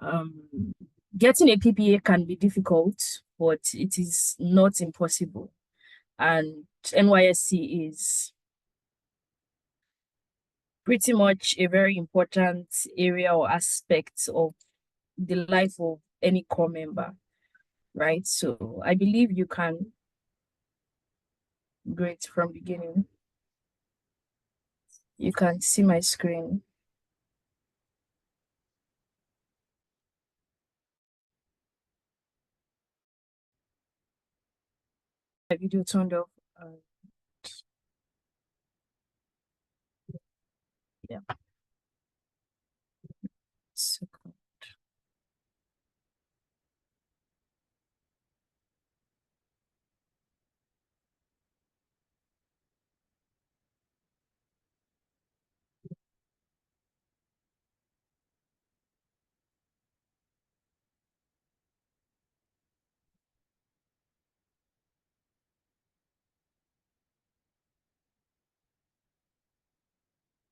Um, Getting a PPA can be difficult, but it is not impossible. And NYSC is pretty much a very important area or aspect of the life of any core member, right? So I believe you can go it from beginning. You can see my screen. My video turned off. Yeah. So,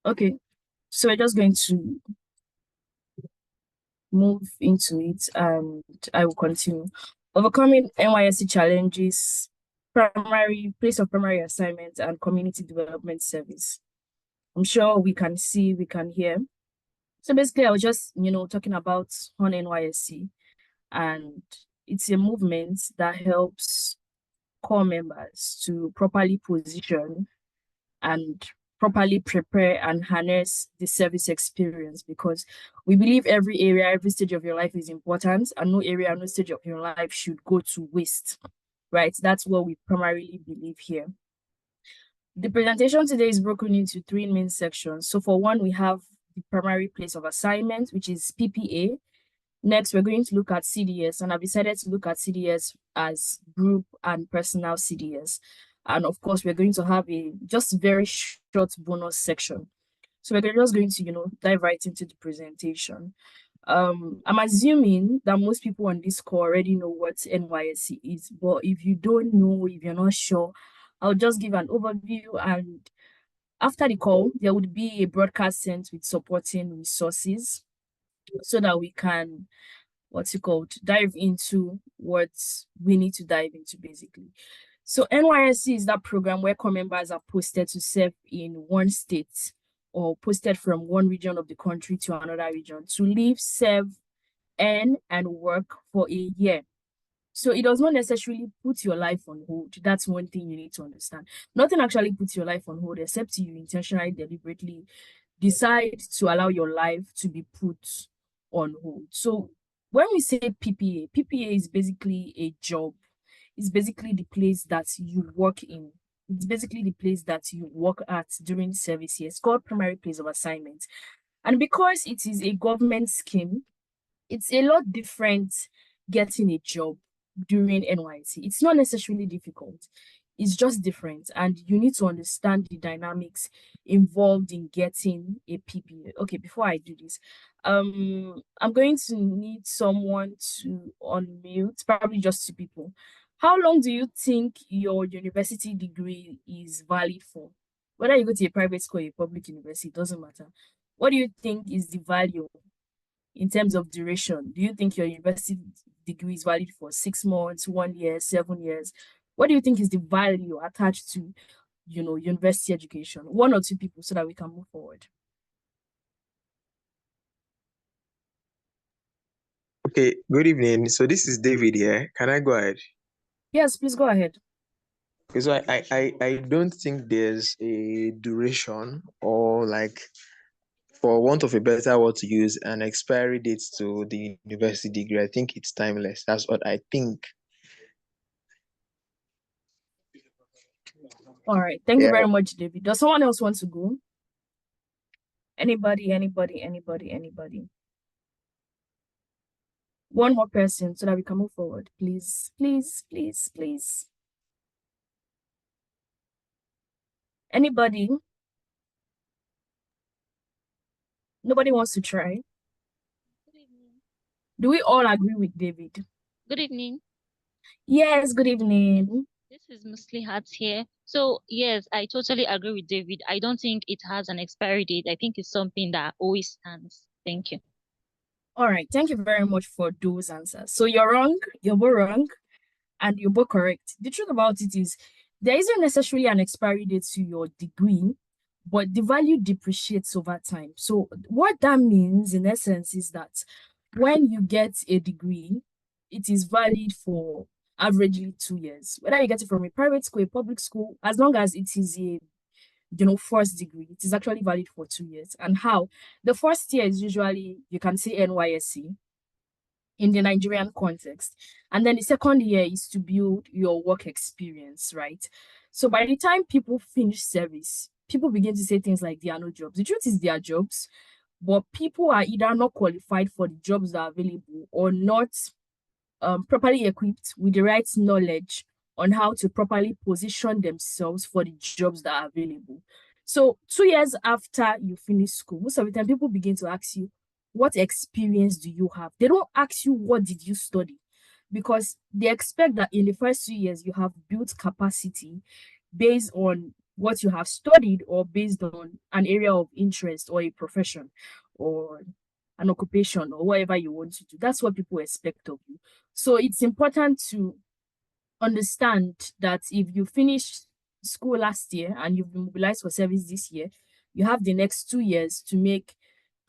okay, so we're just going to move into it and I will continue. Overcoming NYSC challenges, primary place of primary assignment and community development service. I'm sure we can see, we can hear. So basically, I was just, talking about Hone NYSC, and it's a movement that helps core members to properly position and properly prepare and harness the service experience, because we believe every area, every stage of your life is important, and no area, no stage of your life should go to waste, right? That's what we primarily believe here. The presentation today is broken into three main sections. So for one, we have the primary place of assignment, which is PPA. Next, we're going to look at CDS, and I've decided to look at CDS as group and personal CDS. And of course, we're going to have a just very short bonus section. So we're just going to, dive right into the presentation. I'm assuming that most people on this call already know what NYSC is, but if you don't know, if you're not sure, I'll just give an overview, and after the call, there would be a broadcast sent with supporting resources so that we can, dive into what we need to dive into basically. So NYSC is that program where core members are posted to serve in one state or posted from one region of the country to another region to live, serve, earn, and work for a year. So it does not necessarily put your life on hold. That's one thing you need to understand. Nothing actually puts your life on hold except you intentionally, deliberately decide to allow your life to be put on hold. So when we say PPA, PPA is basically a job. It's basically the place that you work in. It's basically the place that you work at during service year. It's called primary place of assignment. And because it is a government scheme, it's a lot different getting a job during NYC. It's not necessarily difficult. It's just different. And you need to understand the dynamics involved in getting a PPA. Okay, before I do this, I'm going to need someone to unmute, probably just two people. How long do you think your university degree is valid for? Whether you go to a private school or a public university, it doesn't matter. What do you think is the value in terms of duration? Do you think your university degree is valid for 6 months, 1 year, 7 years? What do you think is the value attached to, university education? One or two people so that we can move forward. Okay, good evening. So this is David here. Can I go ahead? Yes, please go ahead. Okay, so I don't think there's a duration or, like, for want of a better word to use, an expiry date to the university degree. I think it's timeless. That's what I think. All right. Thank you very much, David. Does someone else want to go? Anybody? One more person so that we can move forward. Please. Anybody? Nobody wants to try? Good evening. Do we all agree with David? Good evening. Yes, good evening. This is Musli Hats here. So yes, I totally agree with David. I don't think it has an expiry date. I think it's something that always stands. Thank you. All right, thank you very much for those answers. So you're wrong, you're both wrong, and you're both correct. The truth about it is there isn't necessarily an expiry date to your degree, but the value depreciates over time. So what that means in essence is that when you get a degree, it is valid for averagely 2 years. Whether you get it from a private school, a public school, as long as it is a first degree, it is actually valid for 2 years. And how? The first year is usually, you can say NYSC in the Nigerian context. And then the second year is to build your work experience, right? So by the time people finish service, people begin to say things like there are no jobs. The truth is there are jobs, but people are either not qualified for the jobs that are available or not properly equipped with the right knowledge on how to properly position themselves for the jobs that are available. So 2 years after you finish school, most of the time people begin to ask you, what experience do you have? They don't ask you, what did you study? Because they expect that in the first 2 years, you have built capacity based on what you have studied or based on an area of interest or a profession or an occupation or whatever you want to do. That's what people expect of you. So it's important to understand that if you finish school last year and you've been mobilized for service this year, you have the next 2 years to make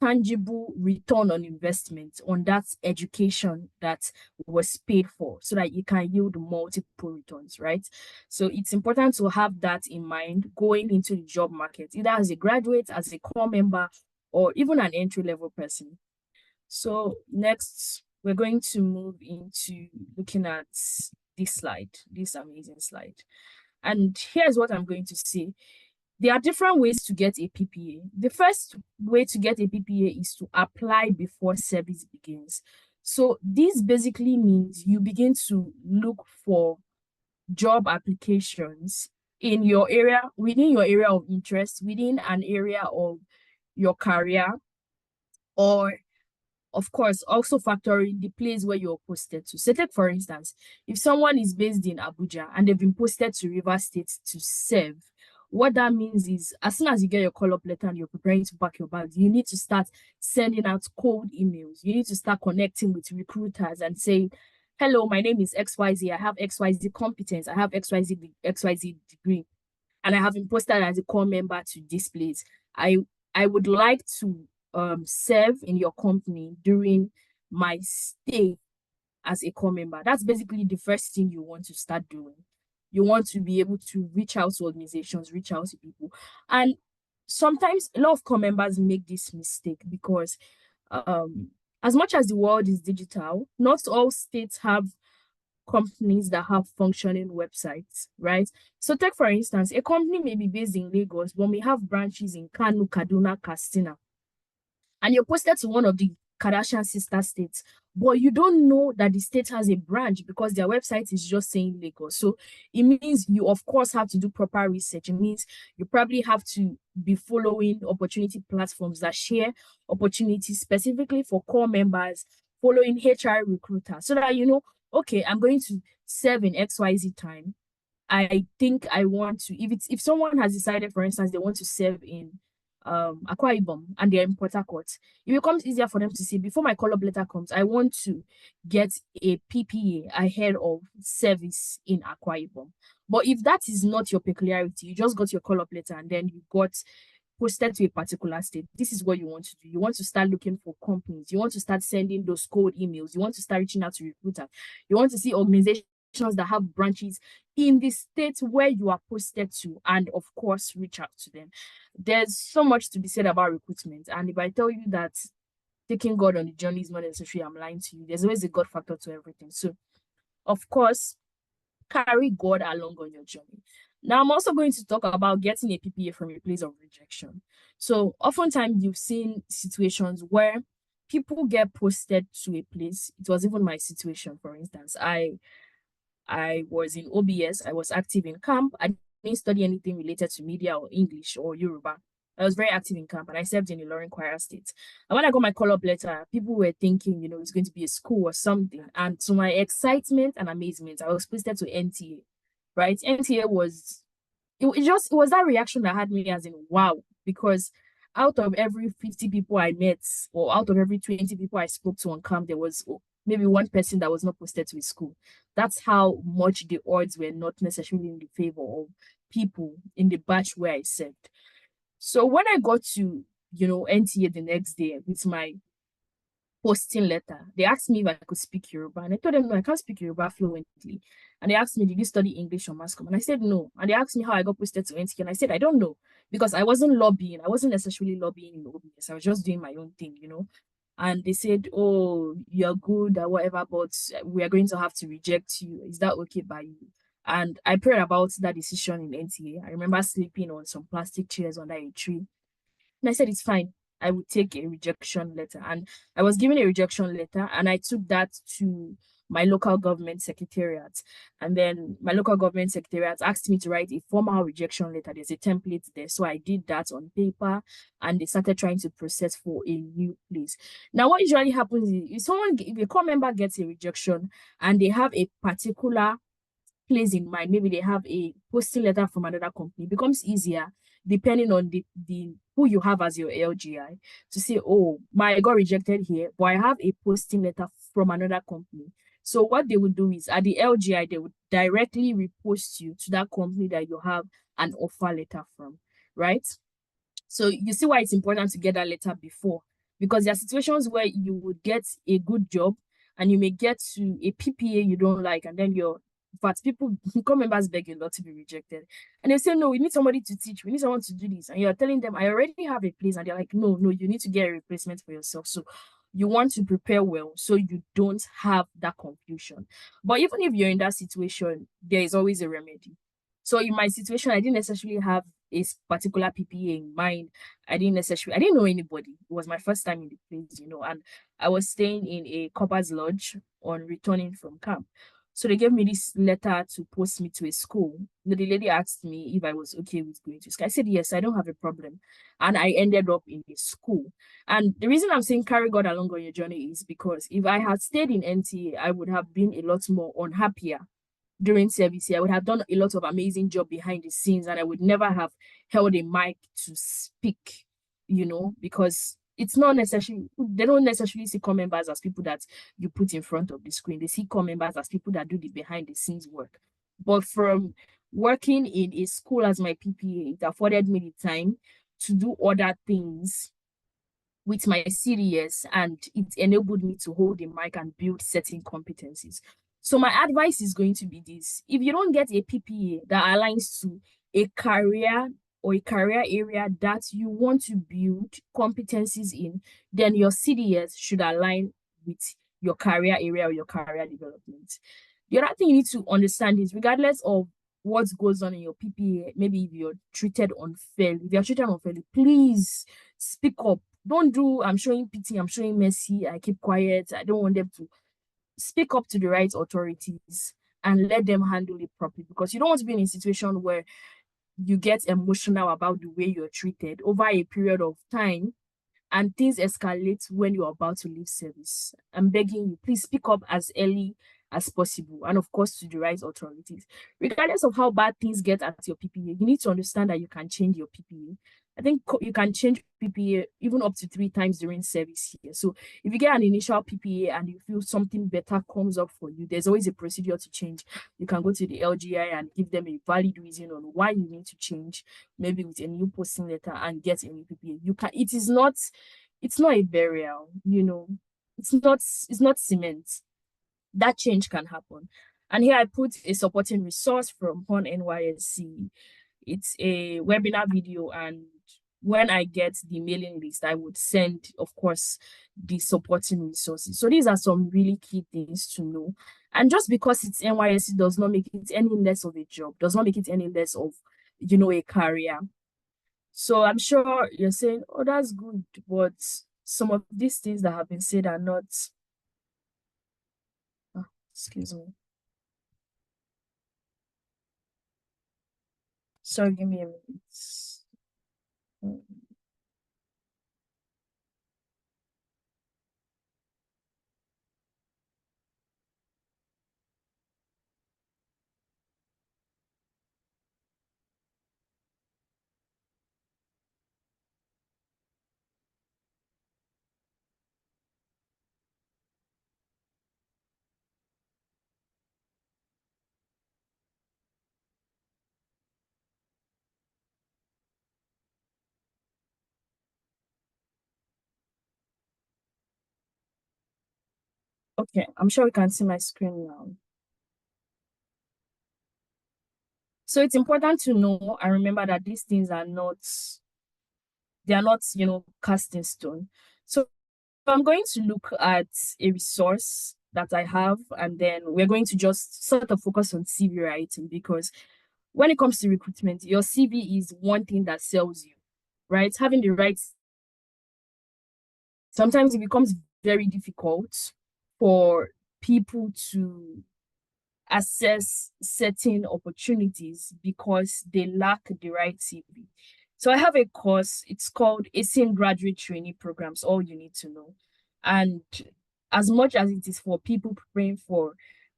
tangible return on investment on that education that was paid for so that you can yield multiple returns, right? So it's important to have that in mind going into the job market, either as a graduate, as a core member, or even an entry-level person. So next, we're going to move into looking at this slide, this amazing slide. And here's what I'm going to say. There are different ways to get a PPA. The first way to get a PPA is to apply before service begins. So this basically means you begin to look for job applications in your area, within your area of interest, within an area of your career, or of course, also factoring the place where you're posted to. So take, for instance, if someone is based in Abuja and they've been posted to River State to serve, what that means is as soon as you get your call-up letter and you're preparing to pack your bags, you need to start sending out cold emails. You need to start connecting with recruiters and say, hello, my name is XYZ. I have XYZ competence. I have XYZ degree. And I have been posted as a core member to this place. I would like to serve in your company during my stay as a core member. That's basically the first thing you want to start doing. You want to be able to reach out to organizations, reach out to people. And sometimes a lot of core members make this mistake because as much as the world is digital, not all states have companies that have functioning websites, right? So take, for instance, a company may be based in Lagos, but may have branches in Kano, Kaduna, Katsina, and you're posted to one of the Kardashian sister states, but you don't know that the state has a branch because their website is just saying Lagos. So it means you, of course, have to do proper research. It means you probably have to be following opportunity platforms that share opportunities specifically for core members, following HR recruiters, so that you know, okay, I'm going to serve in XYZ time. I think I want to, if someone has decided, for instance, they want to serve in Akwa Ibom and they're in Port Harcourt, it becomes easier for them to say, before my call-up letter comes, I want to get a PPA ahead of service in Akwa Ibom. But if that is not your peculiarity, you just got your call-up letter and then you got posted to a particular state, this is what you want to do. You want to start looking for companies. You want to start sending those cold emails. You want to start reaching out to recruiters. You want to see organizations that have branches in the state where you are posted to, and of course, reach out to them. There's so much to be said about recruitment. And if I tell you that taking God on the journey is not necessary, I'm lying to you. There's always a God factor to everything. So, of course, carry God along on your journey. Now, I'm also going to talk about getting a PPA from a place of rejection. So, oftentimes, you've seen situations where people get posted to a place. It was even my situation, for instance. I was in OBS, I was active in camp. I didn't study anything related to media or English or Yoruba. I was very active in camp and I served in Ilorin Choir State. And when I got my call-up letter, people were thinking, you know, it's going to be a school or something. And to my excitement and amazement, I was posted to NTA, right? NTA was, it was that reaction that had me as in, wow, because out of every 50 people I met, or out of every 20 people I spoke to on camp, there was maybe one person that was not posted to his school. That's how much the odds were not necessarily in the favor of people in the batch where I served. So when I got to, NTA the next day with my posting letter, they asked me if I could speak Yoruba. And I told them, no, I can't speak Yoruba fluently. And they asked me, did you study English or mass comm? And I said, no. And they asked me how I got posted to NT. And I said, I don't know. Because I wasn't lobbying. I wasn't necessarily lobbying in OBS. I was just doing my own thing. And they said, oh, you're good or whatever, but we are going to have to reject you. Is that okay by you? And I prayed about that decision in NTA. I remember sleeping on some plastic chairs under a tree. And I said, it's fine. I would take a rejection letter. And I was given a rejection letter, and I took that to my local government secretariat. And then my local government secretariat asked me to write a formal rejection letter. There's a template there. So I did that on paper, and they started trying to process for a new place. Now, what usually happens is if a core member gets a rejection and they have a particular place in mind, maybe they have a posting letter from another company, it becomes easier depending on the who you have as your LGI to say, oh, I got rejected here, but I have a posting letter from another company. So what they would do is at the LGI, they would directly repost you to that company that you have an offer letter from, right? So you see why it's important to get that letter before, because there are situations where you would get a good job and you may get to a PPA you don't like, and then but people, core members beg a lot to be rejected. And they say, no, we need somebody to teach. We need someone to do this. And you're telling them, I already have a place. And they're like, no, you need to get a replacement for yourself. So you want to prepare well so you don't have that confusion. But even if you're in that situation, there is always a remedy. So in my situation, I didn't necessarily have a particular PPA in mind. I didn't know anybody. It was my first time in the place, and I was staying in a corpers lodge on returning from camp. So they gave me this letter to post me to a school. The lady asked me if I was okay with going to school. I said, yes, I don't have a problem. And I ended up in a school. And the reason I'm saying carry God along on your journey is because if I had stayed in NTA, I would have been a lot more unhappier during service here. I would have done a lot of amazing job behind the scenes, and I would never have held a mic to speak, because it's not necessarily, they don't necessarily see core members as people that you put in front of the screen. They see core members as people that do the behind the scenes work. But from working in a school as my PPA, it afforded me the time to do other things with my CDS, and it enabled me to hold the mic and build certain competencies. So my advice is going to be this: if you don't get a PPA that aligns to a career or a career area that you want to build competencies in, then your CDS should align with your career area or your career development. The other thing you need to understand is, regardless of what goes on in your PPA, maybe if you're treated unfairly, please speak up. Don't do, I'm showing pity, I'm showing mercy, I keep quiet. I don't want them to. Speak up to the right authorities and let them handle it properly, because you don't want to be in a situation where you get emotional about the way you're treated over a period of time and things escalate when you're about to leave service. I'm begging you, please speak up as early as possible, and of course to the right authorities. Regardless of how bad things get at your PPA, you need to understand that you can change your PPA. I think you can change PPA even up to 3 times during service here. So if you get an initial PPA and you feel something better comes up for you, there's always a procedure to change. You can go to the LGI and give them a valid reason on why you need to change, maybe with a new posting letter, and get a new PPA. You can. It's not a burial. It's not cement. That change can happen. And here I put a supporting resource from Hone NYSC. It's a webinar video, and when I get the mailing list, I would send, of course, the supporting resources. So these are some really key things to know. And just because it's NYSC does not make it any less of a job, does not make it any less of, a career. So I'm sure you're saying, oh, that's good, but some of these things that have been said are not, excuse me. Sorry, give me a minute. Okay, I'm sure you can see my screen now. So it's important to know and remember that these things are not, they are not, cast in stone. So I'm going to look at a resource that I have, and then we're going to just sort of focus on CV writing, because when it comes to recruitment, your CV is one thing that sells you, right? Having the right, sometimes it becomes very difficult for people to assess certain opportunities because they lack the right CV. So I have a course, it's called ASIN Graduate Trainee Programs, all you need to know. And as much as it is for people preparing for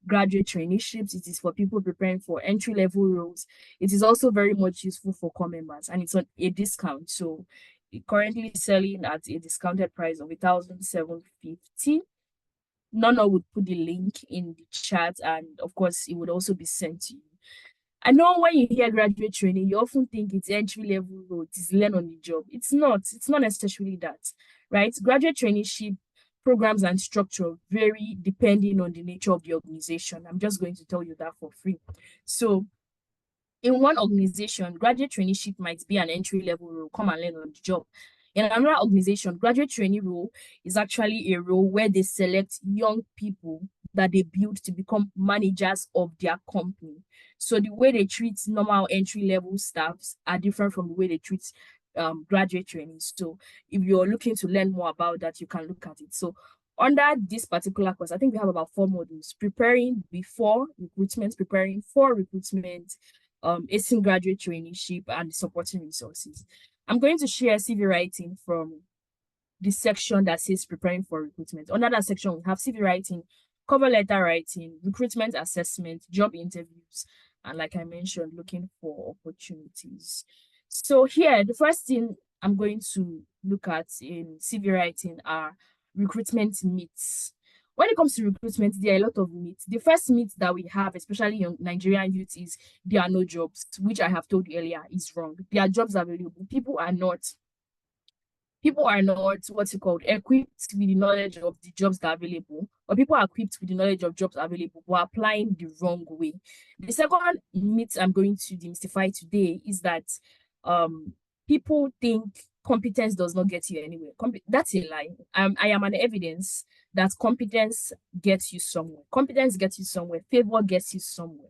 graduate traineeships, it is for people preparing for entry-level roles, it is also very much useful for core members, and it's on a discount. So it currently selling at a discounted price of 1,750. Nana would put the link in the chat, and of course, it would also be sent to you. I know when you hear graduate training, you often think it's entry level role, it is learn on the job. It's not. It's not necessarily that, right? Graduate traineeship programs and structure vary depending on the nature of the organization. I'm just going to tell you that for free. So in one organization, graduate traineeship might be an entry level role, come and learn on the job. In another organization, graduate trainee role is actually a role where they select young people that they build to become managers of their company. So the way they treat normal entry level staffs are different from the way they treat graduate trainees. So if you're looking to learn more about that, you can look at it. So under this particular course, I think we have about 4 modules: preparing before recruitment, preparing for recruitment, ASIN graduate traineeship, and supporting resources. I'm going to share CV writing from the section that says preparing for recruitment. Under that section, we have CV writing, cover letter writing, recruitment assessment, job interviews, and like I mentioned, looking for opportunities. So here, the first thing I'm going to look at in CV writing are recruitment myths. When it comes to recruitment, there are a lot of myths. The first myth that we have, especially young Nigerian youth, is there are no jobs, which I have told you earlier is wrong. There are jobs available. People are not what's it called equipped with the knowledge of the jobs that are available, or people are equipped with the knowledge of jobs available but applying the wrong way. The second myth I'm going to demystify today is that people think competence does not get you anywhere. That's a lie. I am an evidence that competence gets you somewhere. Competence gets you somewhere. Favor gets you somewhere.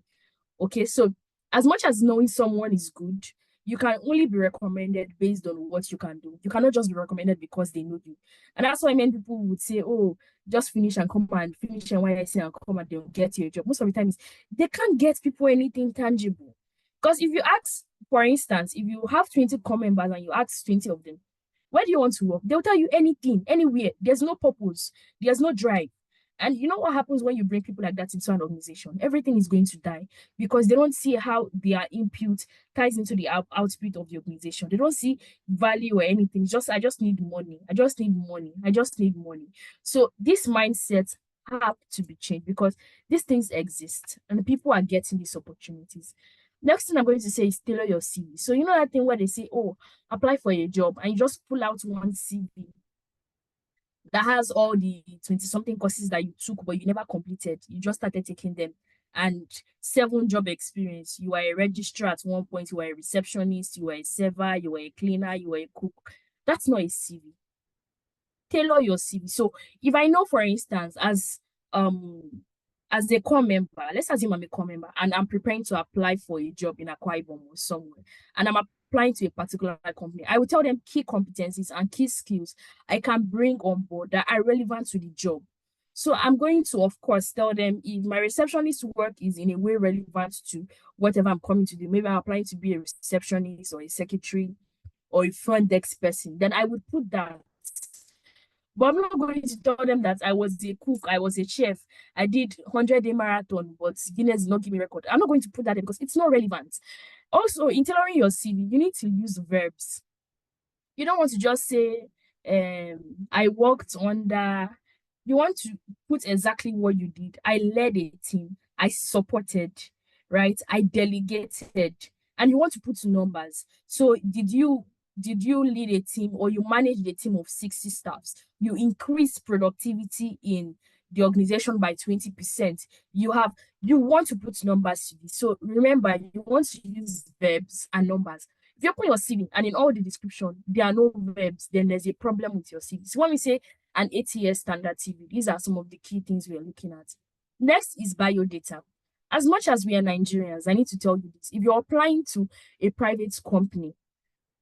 Okay, so as much as knowing someone is good, you can only be recommended based on what you can do. You cannot just be recommended because they know you. And that's why many people would say, oh, just finish and come and finish NYSC and come and they'll get you a job. Most of the time, they can't get people anything tangible. Because if you ask, for instance, if you have 20 core members and you ask 20 of them, where do you want to work? They'll tell you anything, anywhere. There's no purpose. There's no drive. And you know what happens when you bring people like that into an organization? Everything is going to die because they don't see how their input ties into the output of the organization. They don't see value or anything. I just need money. I just need money. I just need money. So this mindset have to be changed because these things exist and people are getting these opportunities. Next thing I'm going to say is tailor your CV. So you know that thing where they say, oh, apply for a job and you just pull out one CV that has all the 20-something courses that you took, but you never completed. You just started taking them. And 7 job experience. You were a registrar at one point, you were a receptionist, you were a server, you were a cleaner, you were a cook. That's not a CV. Tailor your CV. So if I know, for instance, as a core member, let's assume I'm a core member and I'm preparing to apply for a job in Akwa Ibom or somewhere, and I'm applying to a particular company, I will tell them key competencies and key skills I can bring on board that are relevant to the job. So I'm going to, of course, tell them if my receptionist work is in a way relevant to whatever I'm coming to do. Maybe I'm applying to be a receptionist or a secretary or a front desk person, then I would put that. But I'm not going to tell them that I was a cook, I was a chef, I did 100-day marathon, but Guinness did not give me record. I'm not going to put that in because it's not relevant. Also, in tailoring your CV, you need to use verbs. You don't want to just say, I worked under, you want to put exactly what you did. I led a team, I supported, right? I delegated, and you want to put numbers. So did you lead a team or you managed a team of 60 staffs? You increase productivity in the organization by 20%. You want to put numbers to this. So remember, you want to use verbs and numbers. If you open your CV and in all the description, there are no verbs, then there's a problem with your CV. So when we say an ATS standard CV, these are some of the key things we are looking at. Next is biodata. As much as we are Nigerians, I need to tell you this. If you're applying to a private company,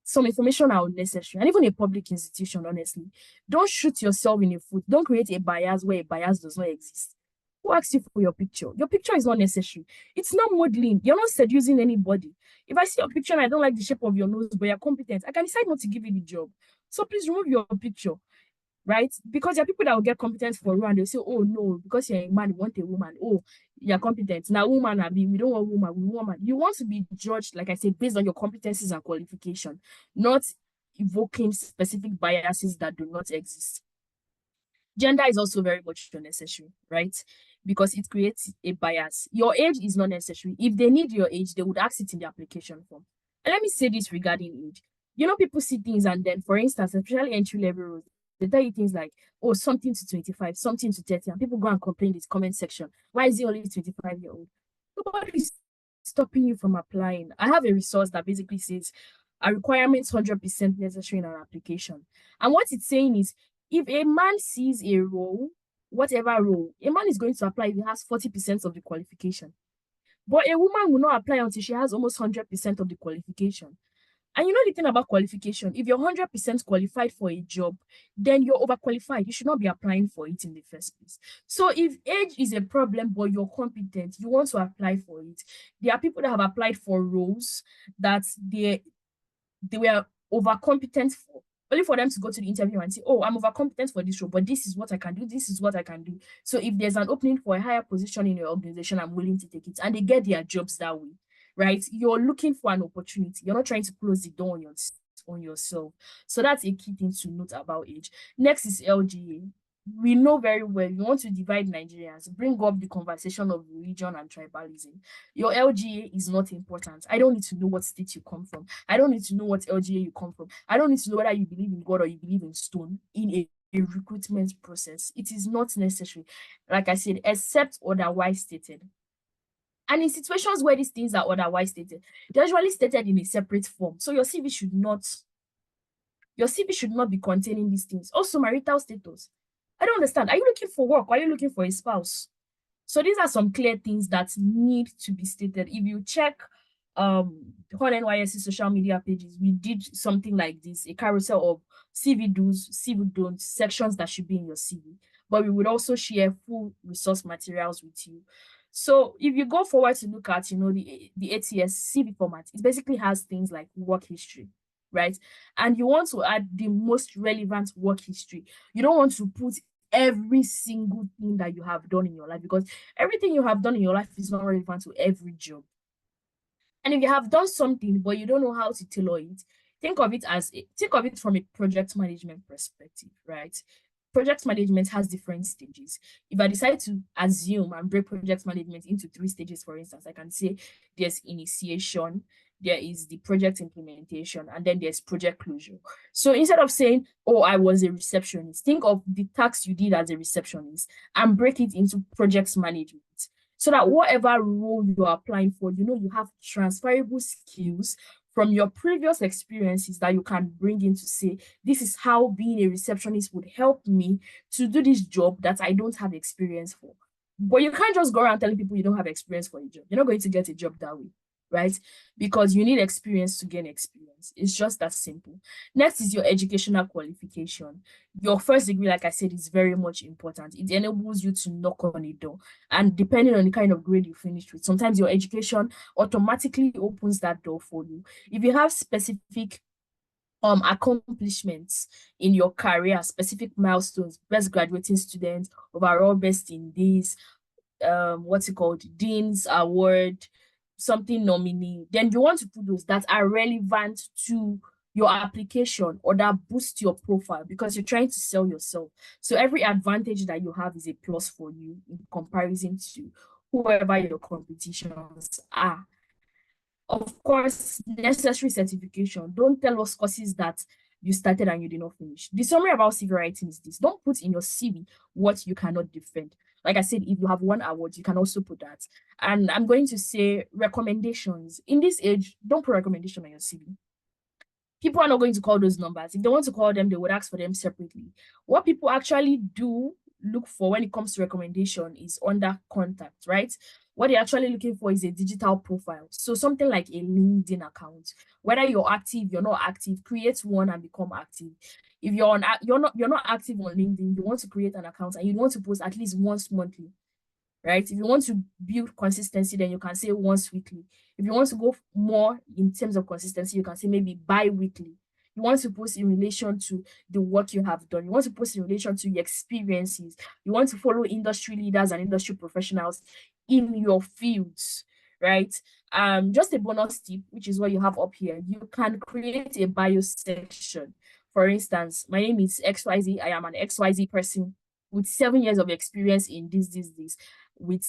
some information are unnecessary, and even a public institution, honestly. Don't shoot yourself in the foot. Don't create a bias where a bias does not exist. Who asks you for your picture? Your picture is not necessary. It's not modeling. You're not seducing anybody. If I see your picture and I don't like the shape of your nose, but you're competent, I can decide not to give you the job. So please remove your picture, right? Because there are people that will get competent for you and they'll say, oh no, because you're a man, you want a woman. Oh, you're competent. Now, woman, we don't want woman, we want woman. You want to be judged, like I said, based on your competencies and qualification, not evoking specific biases that do not exist. Gender is also very much unnecessary, right? Because it creates a bias. Your age is not necessary. If they need your age, they would ask it in the application form. And let me say this regarding age. You know, people see things and then, for instance, especially entry-level roles, they tell you things like, oh, something to 25, something to 30, and people go and complain in this comment section. Why is he only 25-year-old? Nobody is stopping you from applying. I have a resource that basically says a requirement 100% necessary in our application. And what it's saying is, if a man sees a role, whatever role, a man is going to apply if he has 40% of the qualification. But a woman will not apply until she has almost 100% of the qualification. And you know the thing about qualification, if you're 100% qualified for a job, then you're overqualified. You should not be applying for it in the first place. So if age is a problem, but you're competent, you want to apply for it. There are people that have applied for roles that they were overcompetent for, only for them to go to the interview and say, oh, I'm overcompetent for this role, but this is what I can do, this is what I can do. So if there's an opening for a higher position in your organization, I'm willing to take it. And they get their jobs that way, right? You're looking for an opportunity. You're not trying to close the door on yourself. So that's a key thing to note about age. Next is LGA. We know very well you want to divide Nigerians, bring up the conversation of religion and tribalism. Your LGA is not important. I don't need to know what state you come from. I don't need to know what LGA you come from. I don't need to know whether you believe in God or you believe in stone in a recruitment process. It is not necessary, like I said, except otherwise stated. And in situations where these things are otherwise stated, they're usually stated in a separate form. So your CV should not be containing these things. Also, marital status. I don't understand. Are you looking for work? Or are you looking for a spouse? So these are some clear things that need to be stated. If you check Hone NYSC social media pages, we did something like this, a carousel of CV do's, CV don'ts, sections that should be in your CV. But we would also share full resource materials with you. So if you go forward to look at, the ATS CV format, it basically has things like work history, right? And you want to add the most relevant work history. You don't want to put every single thing that you have done in your life, because everything you have done in your life is not relevant to every job. And if you have done something but you don't know how to tailor it, think of it from a project management perspective, right? Project management has different stages. If I decide to assume and break project management into 3 stages, for instance, I can say there's initiation, there is the project implementation, and then there's project closure. So instead of saying, oh, I was a receptionist, think of the tasks you did as a receptionist and break it into project management. So that whatever role you are applying for, you have transferable skills from your previous experiences that you can bring in to say, this is how being a receptionist would help me to do this job that I don't have experience for. But you can't just go around telling people you don't have experience for a job. You're not going to get a job that way, right? Because you need experience to gain experience. It's just that simple. Next is your educational qualification. Your first degree, like I said, is very much important. It enables you to knock on a door. And depending on the kind of grade you finished with, sometimes your education automatically opens that door for you. If you have specific accomplishments in your career, specific milestones, best graduating student, overall best in this, what's it called, Dean's Award, something nominee, then you want to put those that are relevant to your application or that boost your profile, because you're trying to sell yourself. So every advantage that you have is a plus for you in comparison to whoever your competitions are. Of course, necessary certification. Don't tell us courses that you started and you did not finish. The summary about CV writing is this: don't put in your CV what you cannot defend. Like I said, if you have won awards, you can also put that. And I'm going to say recommendations. In this age, don't put recommendation on your CV. People are not going to call those numbers. If they want to call them, they would ask for them separately. What people actually do look for when it comes to recommendation is under contact, right? What they're actually looking for is a digital profile. So something like a LinkedIn account. Whether you're active, you're not active, create one and become active. If you're not active on LinkedIn, you want to create an account and you want to post at least once monthly, right? If you want to build consistency, then you can say once weekly. If you want to go more in terms of consistency, you can say maybe bi-weekly. You want to post in relation to the work you have done. You want to post in relation to your experiences. You want to follow industry leaders and industry professionals in your fields, right? Just a bonus tip, which is what you have up here. You can create a bio section. For instance, my name is XYZ. I am an XYZ person with 7 years of experience in this, with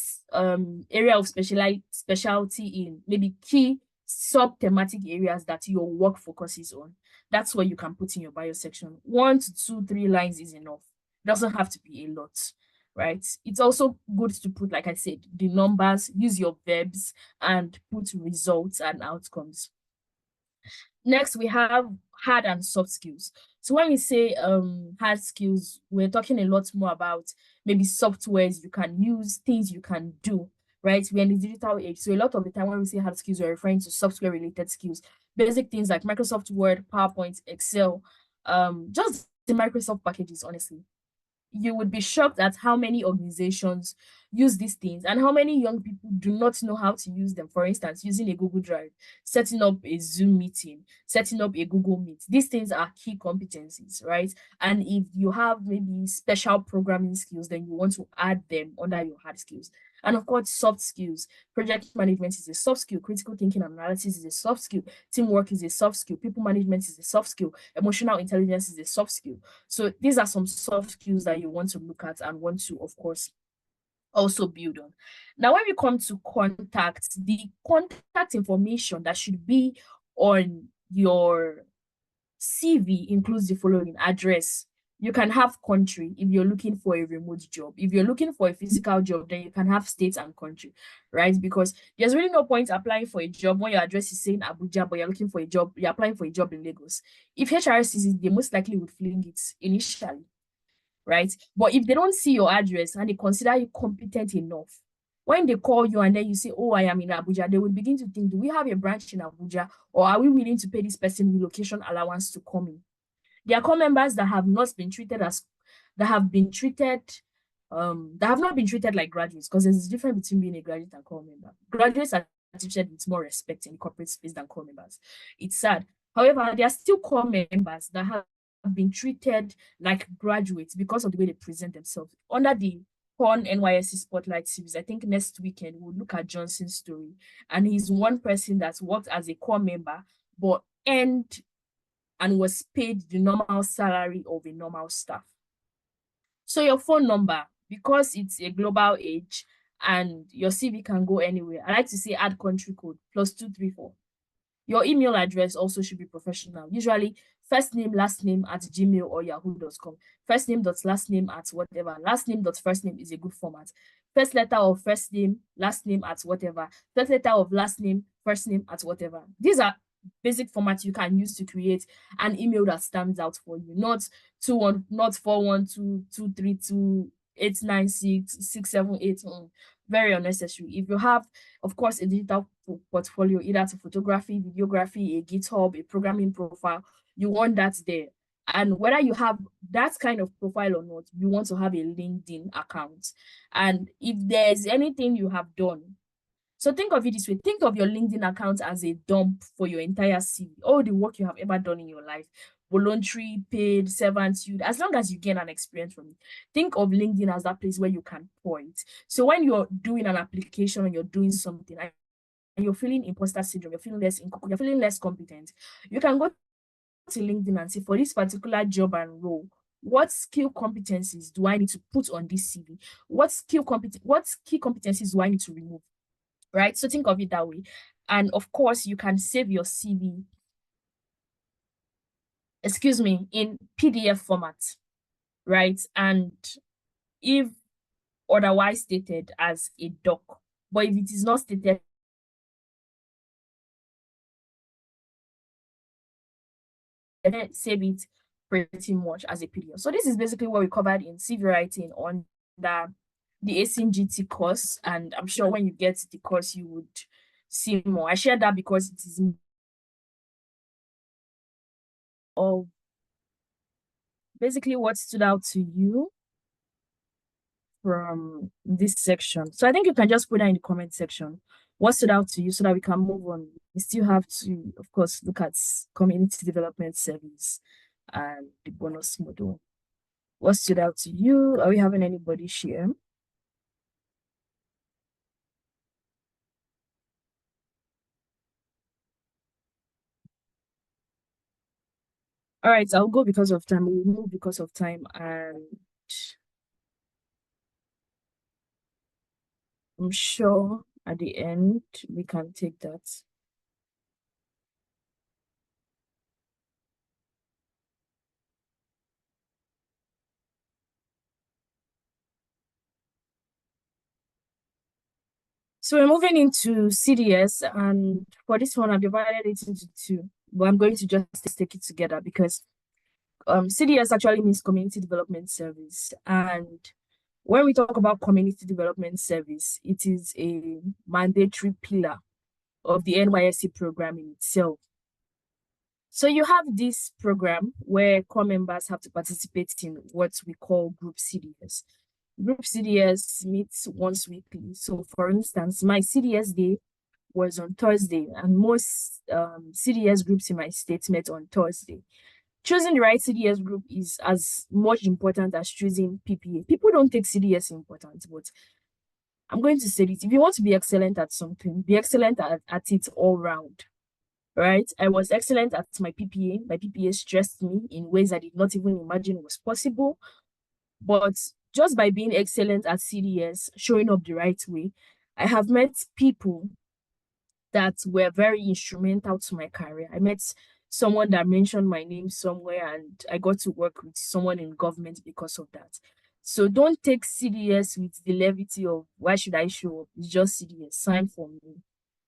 area of specialty in maybe key sub-thematic areas that your work focuses on. That's what you can put in your bio section. 1 to 2, 3 lines is enough. It doesn't have to be a lot, right? It's also good to put, like I said, the numbers, use your verbs, and put results and outcomes. Next, we have hard and soft skills. So when we say hard skills, we're talking a lot more about maybe softwares you can use, things you can do, right? We're in the digital age. So a lot of the time when we say hard skills, we're referring to software related skills, basic things like Microsoft Word, PowerPoint, Excel, just the Microsoft packages, honestly. You would be shocked at how many organizations use these things and how many young people do not know how to use them. For instance, using a Google Drive, setting up a Zoom meeting, setting up a Google Meet. These things are key competencies, right? And if you have maybe special programming skills, then you want to add them under your hard skills. And of course, soft skills. Project management is a soft skill. Critical thinking and analysis is a soft skill. Teamwork is a soft skill. People management is a soft skill. Emotional intelligence is a soft skill. So these are some soft skills that you want to look at and want to, of course, also build on. Now, when we come to contact, the contact information that should be on your CV includes the following: address. You can have country if you're looking for a remote job. If you're looking for a physical job, then you can have state and country, right? Because there's really no point applying for a job when your address is saying Abuja, but you're looking for a job, you're applying for a job in Lagos. If HR sees it, they most likely would fling it initially, right? But if they don't see your address and they consider you competent enough, when they call you and then you say, oh, I am in Abuja, they will begin to think, do we have a branch in Abuja, or are we willing to pay this person relocation allowance to come in? There are core members that have not been treated as, that have not been treated like graduates, because there's a difference between being a graduate and core member. Graduates are treated with more respect in corporate space than core members. It's sad. However, there are still core members that have been treated like graduates because of the way they present themselves. Under the Hone NYSC Spotlight series, I think next weekend we'll look at Johnson's story. And he's one person that's worked as a core member, but earned and was paid the normal salary of a normal staff. So your phone number, because it's a global age and your CV can go anywhere, I like to say add country code +234. Your email address also should be professional. Usually first name, last name at gmail or yahoo.com. First name dot last name at whatever. Last name dot first name is a good format. First letter of first name, last name at whatever. Third letter of last name, first name at whatever. These are basic formats you can use to create an email that stands out for you. Not 412-233-2896-678. Very unnecessary. If you have, of course, a digital portfolio, either to photography, videography, a GitHub, a programming profile, you want that there. And whether you have that kind of profile or not, you want to have a LinkedIn account. And if there's anything you have done, so think of it this way: think of your LinkedIn account as a dump for your entire CV, all the work you have ever done in your life, voluntary, paid, servanthood, as long as you gain an experience from it. Think of LinkedIn as that place where you can pour it. So when you're doing an application or you're doing something and you're feeling imposter syndrome, you're feeling less competent, you can go to LinkedIn and say, for this particular job and role, what skill competencies do I need to put on this CV? What key competencies do I need to remove? Right? So think of it that way. And of course, you can save your CV excuse me, in PDF format, right? And if otherwise stated as a doc, but if it is not stated, then save it pretty much as a PDF. So this is basically what we covered in CV writing on the ACNGT course, and I'm sure when you get the course, you would see more. I share that because it is of basically what stood out to you from this section. So I think you can just put that in the comment section. What stood out to you so that we can move on. We still have to, of course, look at community development service and the bonus model. What stood out to you? Are we having anybody share? All right, I'll go because of time. We'll move because of time, and I'm sure at the end we can take that. So we're moving into CDS, and for this one, I've divided it into two, but I'm going to just take it together because CDS actually means Community Development Service. And when we talk about Community Development Service, it is a mandatory pillar of the NYSC program in itself. So you have this program where core members have to participate in what we call group CDS. Group CDS meets once weekly. So for instance, my CDS day was on Thursday, and most CDS groups in my state met on Thursday. Choosing the right CDS group is as much important as choosing PPA. People don't take CDS important, but I'm going to say this. If you want to be excellent at something, be excellent at it all round, right? I was excellent at my PPA. My PPA stressed me in ways I did not even imagine was possible. But just by being excellent at CDS, showing up the right way, I have met people that were very instrumental to my career. I met someone that mentioned my name somewhere, and I got to work with someone in government because of that. So don't take CDS with the levity of why should I show up? It's just CDS, sign for me.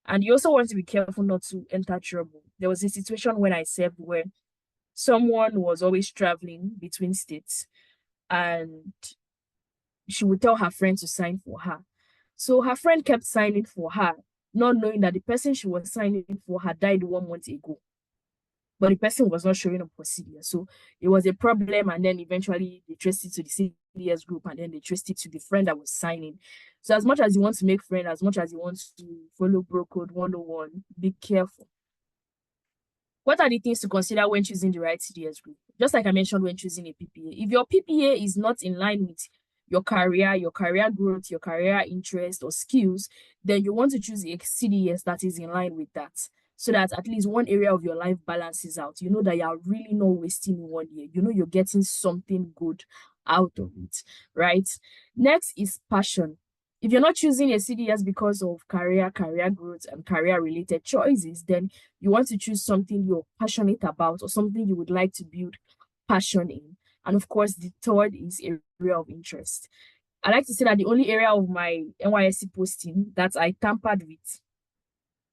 And you also want to be careful not to enter trouble. There was a situation when I served where someone was always traveling between states, and she would tell her friend to sign for her. So her friend kept signing for her, not knowing that the person she was signing for had died 1 month ago. But the person was not showing up for CDS. So it was a problem. And then eventually they traced it to the CDS group, and then they traced it to the friend that was signing. So as much as you want to make friends, as much as you want to follow Bro Code 101, be careful. What are the things to consider when choosing the right CDS group? Just like I mentioned when choosing a PPA. If your PPA is not in line with your career growth, your career interest or skills, then you want to choose a CDS that is in line with that, so that at least one area of your life balances out. You know that you're really not wasting 1 year. You know you're getting something good out of it, right? Next is passion. If you're not choosing a CDS because of career growth, and career-related choices, then you want to choose something you're passionate about or something you would like to build passion in. And of course, the third is area of interest. I like to say that the only area of my NYSC posting that I tampered with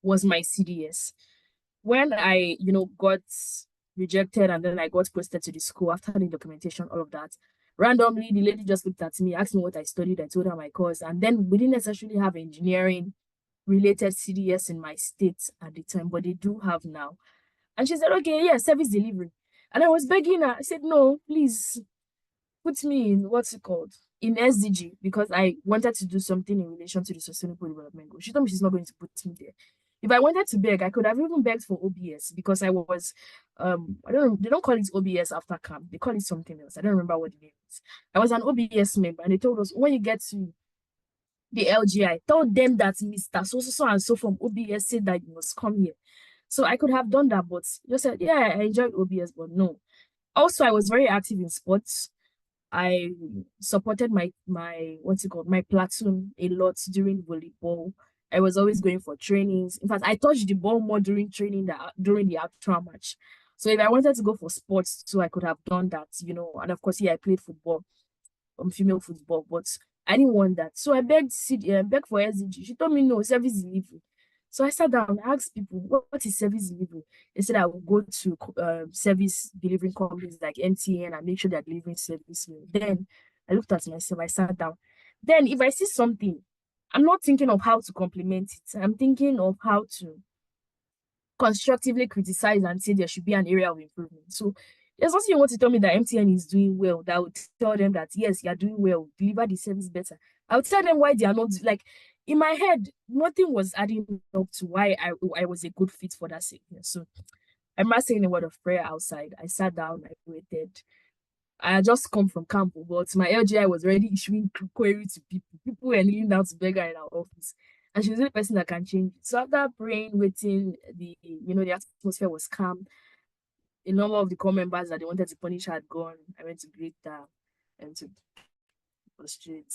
was my CDS. When I, got rejected and then I got posted to the school after the documentation, all of that, randomly, the lady just looked at me, asked me what I studied. I told her my course. And then we didn't necessarily have engineering related CDS in my state at the time, but they do have now. And she said, okay, yeah, service delivery. And I was begging her. I said, no, please put me in what's it called? In SDG, because I wanted to do something in relation to the sustainable development goal. She told me she's not going to put me there. If I wanted to beg, I could have even begged for OBS because I was, I don't know, they don't call it OBS after camp. They call it something else. I don't remember what the name is. I was an OBS member, and they told us when you get to the LGI, told them that Mr. So and so from OBS said that you must come here. So I could have done that, but just said, yeah, I enjoyed OBS, but no. Also, I was very active in sports. I supported my my platoon a lot during volleyball. I was always going for trainings. In fact, I touched the ball more during training than during the actual match. So if I wanted to go for sports too, I could have done that, and of course, yeah, I played football, female football, but I didn't want that. So I begged for SDG. She told me no, service delivery. So I sat down, I asked people, what is service delivery? They said I will go to service delivering companies like MTN and make sure they're delivering service. Then I looked at myself, I sat down. Then if I see something, I'm not thinking of how to compliment it. I'm thinking of how to constructively criticize and say there should be an area of improvement. So there's also you want to tell me that MTN is doing well, that would tell them that yes, you're doing well, deliver the service better. I would tell them why they are not, like, in my head, nothing was adding up to why I was a good fit for that sickness. So I'm not saying a word of prayer outside. I sat down, I waited. I had just come from camp, but my LGI was already issuing query to people. People were kneeling down to beg her in our office. And she was the only person that can change it. So after praying, waiting, the atmosphere was calm. A number of the core members that they wanted to punish had gone. I went to greet her and to prostrate.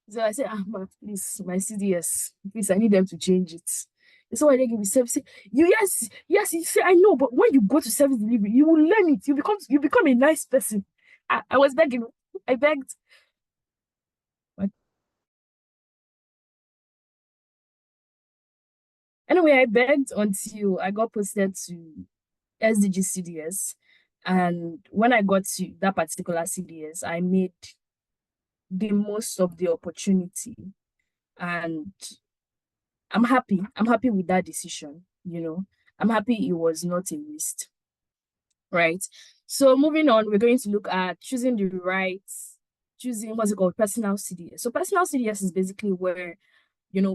So I said, ma, please, my CDS, please, I need them to change it. So why they give me service? Yes, you say I know, but when you go to service delivery, you will learn it. You become a nice person. I was begging. I begged. Anyway, I begged until I got posted to SDG CDS. And when I got to that particular CDS, I made the most of the opportunity. And I'm happy. I'm happy with that decision, I'm happy it was not a waste. Right. So moving on, we're going to look at choosing what's it called, personal CDS. So personal CDS is basically where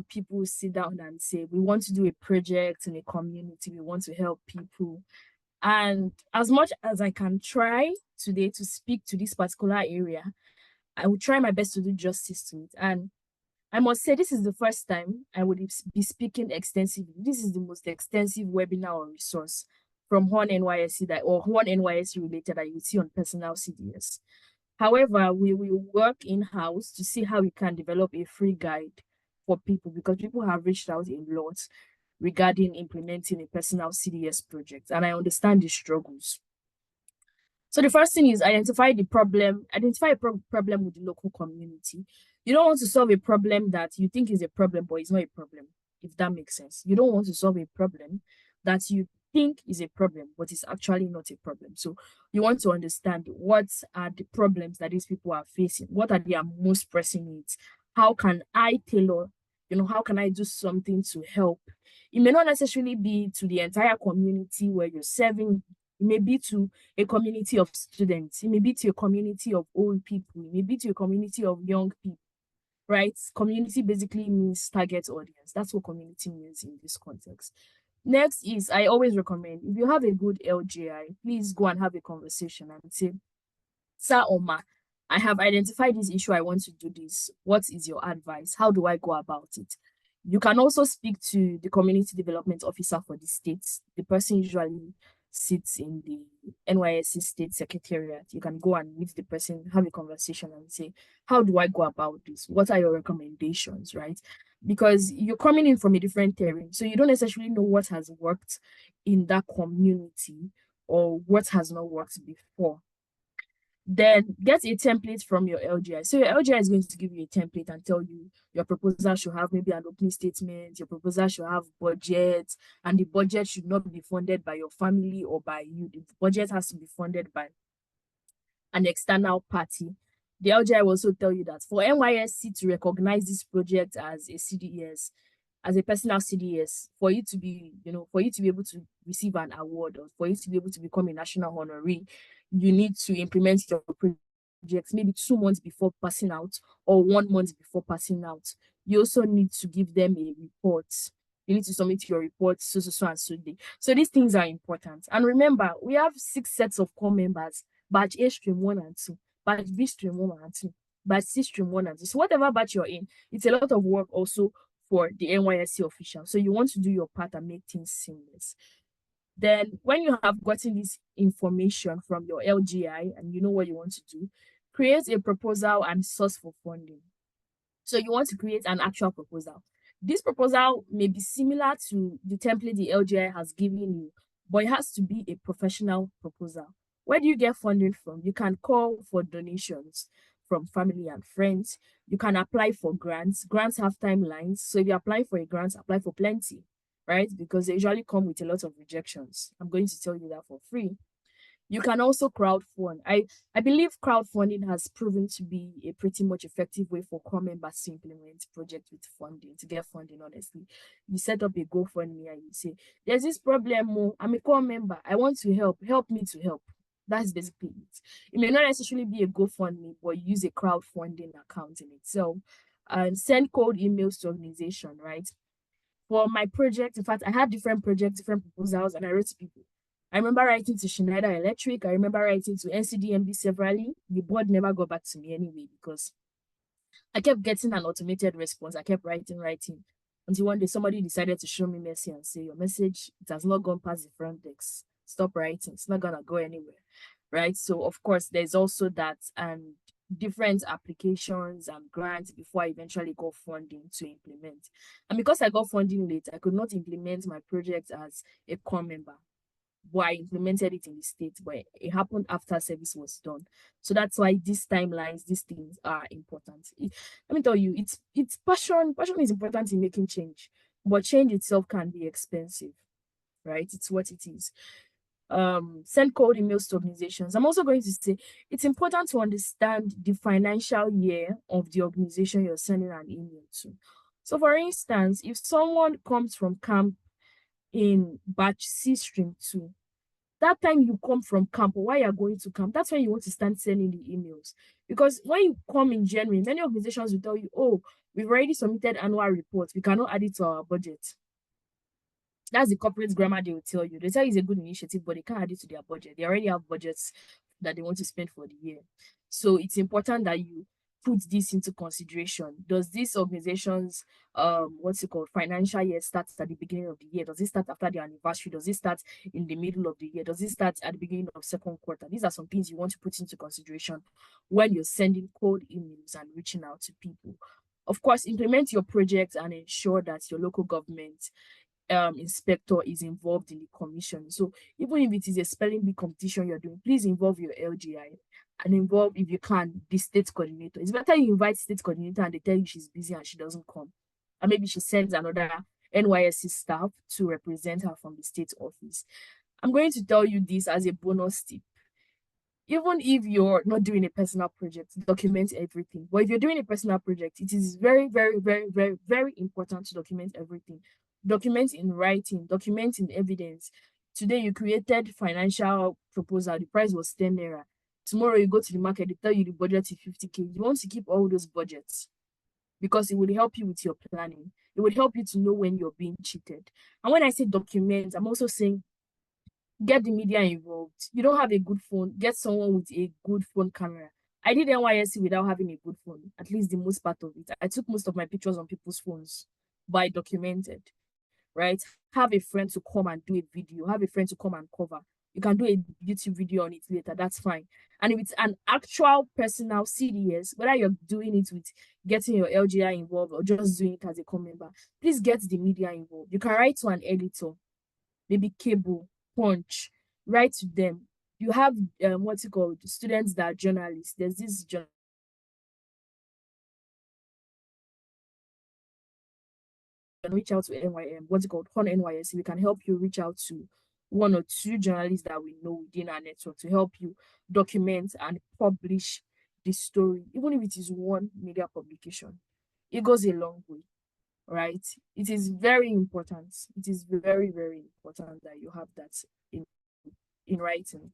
people sit down and say, we want to do a project in a community, we want to help people. And as much as I can try today to speak to this particular area, I will try my best to do justice to it. And I must say, this is the first time I would be speaking extensively. This is the most extensive webinar or resource from Hone NYSC or Hone NYSC related that you will see on personal CDS. However, we will work in-house to see how we can develop a free guide for people, because people have reached out a lot regarding implementing a personal CDS project, and I understand the struggles. So the first thing is identify a problem with the local community. You don't want to solve a problem that you think is a problem, but it's not a problem, if that makes sense. You don't want to solve a problem that you think is a problem, but it's actually not a problem. So you want to understand what are the problems that these people are facing, what are their most pressing needs, how can I tailor, how can I do something to help? It may not necessarily be to the entire community where you're serving. It may be to a community of students. It may be to a community of old people. It may be to a community of young people, right? Community basically means target audience. That's what community means in this context. Next is, I always recommend, if you have a good LGI, please go and have a conversation and say, Sir or Ma, I have identified this issue. I want to do this. What is your advice? How do I go about it? You can also speak to the community development officer for the state. The person usually sits in the NYSC state secretariat. You can go and meet the person, have a conversation and say, how do I go about this? What are your recommendations, right? Because you're coming in from a different terrain. So you don't necessarily know what has worked in that community or what has not worked before. Then get a template from your LGI. So your LGI is going to give you a template and tell you your proposal should have maybe an opening statement, your proposal should have budget, and the budget should not be funded by your family or by you. The budget has to be funded by an external party. The LGI will also tell you that for NYSC to recognize this project as a CDS, as a personal CDS, for you to be, for you to be able to receive an award or for you to be able to become a national honoree, you need to implement your project maybe 2 months before passing out or 1 month before passing out. You also need to give them a report. You need to submit your report so and so day. So these things are important. And remember, we have 6 sets of core members, batch A stream 1 and 2, batch B stream 1 and 2, batch C stream 1 and 2. So whatever batch you're in, it's a lot of work also for the NYSC official. So you want to do your part and make things seamless. Then when you have gotten this information from your LGI and you know what you want to do, create a proposal and source for funding. So you want to create an actual proposal. This proposal may be similar to the template the LGI has given you, but it has to be a professional proposal. Where do you get funding from? You can call for donations from family and friends. You can apply for grants. Grants have timelines. So if you apply for a grant, apply for plenty, right? Because they usually come with a lot of rejections. I'm going to tell you that for free. You can also crowdfund. I believe crowdfunding has proven to be a pretty much effective way for core members to implement projects with funding, to get funding, honestly. You set up a GoFundMe and you say, there's this problem, I'm a core member, I want to help me to help. That's basically it. It may not necessarily be a GoFundMe, but use a crowdfunding account in itself and send cold emails to organization, right? For my project, in fact, I had different projects, different proposals, and I wrote to people. I remember writing to Schneider Electric. I remember writing to NCDMB severally. The board never got back to me anyway because I kept getting an automated response. I kept writing until one day somebody decided to show me mercy and say, your message, it has not gone past the front desk. Stop writing. It's not going to go anywhere, right? So, of course, there's also that and different applications and grants before I eventually got funding to implement. And because I got funding late, I could not implement my project as a core member. But I implemented it in the state, but it happened after service was done. So that's why these timelines, these things are important. Let me tell you, it's passion. Passion is important in making change, but change itself can be expensive, right? It's what it is. Send cold emails to organizations. I'm also going to say it's important to understand the financial year of the organization you're sending an email to. So for instance, if someone comes from camp in batch C stream 2, that time you come from camp or why you're going to camp, that's when you want to start sending the emails. Because when you come in January, many organizations will tell you, oh, we've already submitted annual reports, we cannot add it to our budget. That's the corporate grammar they will tell you. They tell you it's a good initiative, but they can't add it to their budget. They already have budgets that they want to spend for the year. So it's important that you put this into consideration. Does this organization's what's it called, financial year start at the beginning of the year? Does it start after the anniversary? Does it start in the middle of the year? Does it start at the beginning of second quarter? These are some things you want to put into consideration when you're sending cold emails and reaching out to people. Of course, implement your project and ensure that your local government inspector is involved in the commission. So even if it is a spelling bee competition you're doing, please involve your LGI and involve, if you can, the state coordinator. It's better you invite state coordinator and they tell you she's busy and she doesn't come. And maybe she sends another NYSC staff to represent her from the state office. I'm going to tell you this as a bonus tip. Even if you're not doing a personal project, document everything. But if you're doing a personal project, it is very, very, very, very, very important to document everything. Document in writing, document in evidence. Today you created financial proposal, the price was 10 naira. Tomorrow you go to the market, they tell you the budget is 50K. You want to keep all those budgets because it will help you with your planning. It will help you to know when you're being cheated. And when I say document, I'm also saying get the media involved. You don't have a good phone, get someone with a good phone camera. I did NYSC without having a good phone, at least the most part of it. I took most of my pictures on people's phones, but I documented, right? Have a friend to come and do a video, have a friend to come and cover. You can do a YouTube video on it later, that's fine. And if it's an actual personal CDS, whether you're doing it with getting your LGI involved or just doing it as a core member, please get the media involved. You can write to an editor, maybe Cable, Punch, write to them. You have what's it called, students that are journalists. There's this reach out to NYM, what's it called, Hone NYSC. We can help you reach out to 1 or 2 journalists that we know within our network to help you document and publish the story, even if it is one media publication. It goes a long way, right? It is very important. It is very, very important that you have that in writing.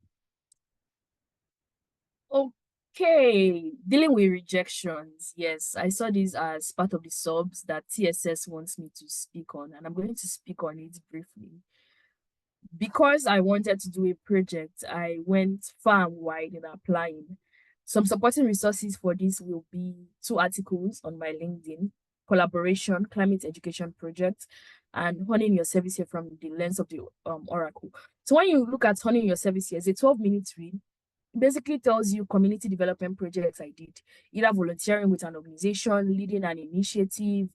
Okay, dealing with rejections. Yes, I saw this as part of the subs that TSS wants me to speak on, and I'm going to speak on it briefly. Because I wanted to do a project, I went far and wide in applying. Some supporting resources for this will be 2 articles on my LinkedIn, collaboration, climate education project, and honing your service here from the lens of the Oracle. So when you look at honing your service here, it's a 12-minute read. It basically tells you community development projects I did, either volunteering with an organization, leading an initiative,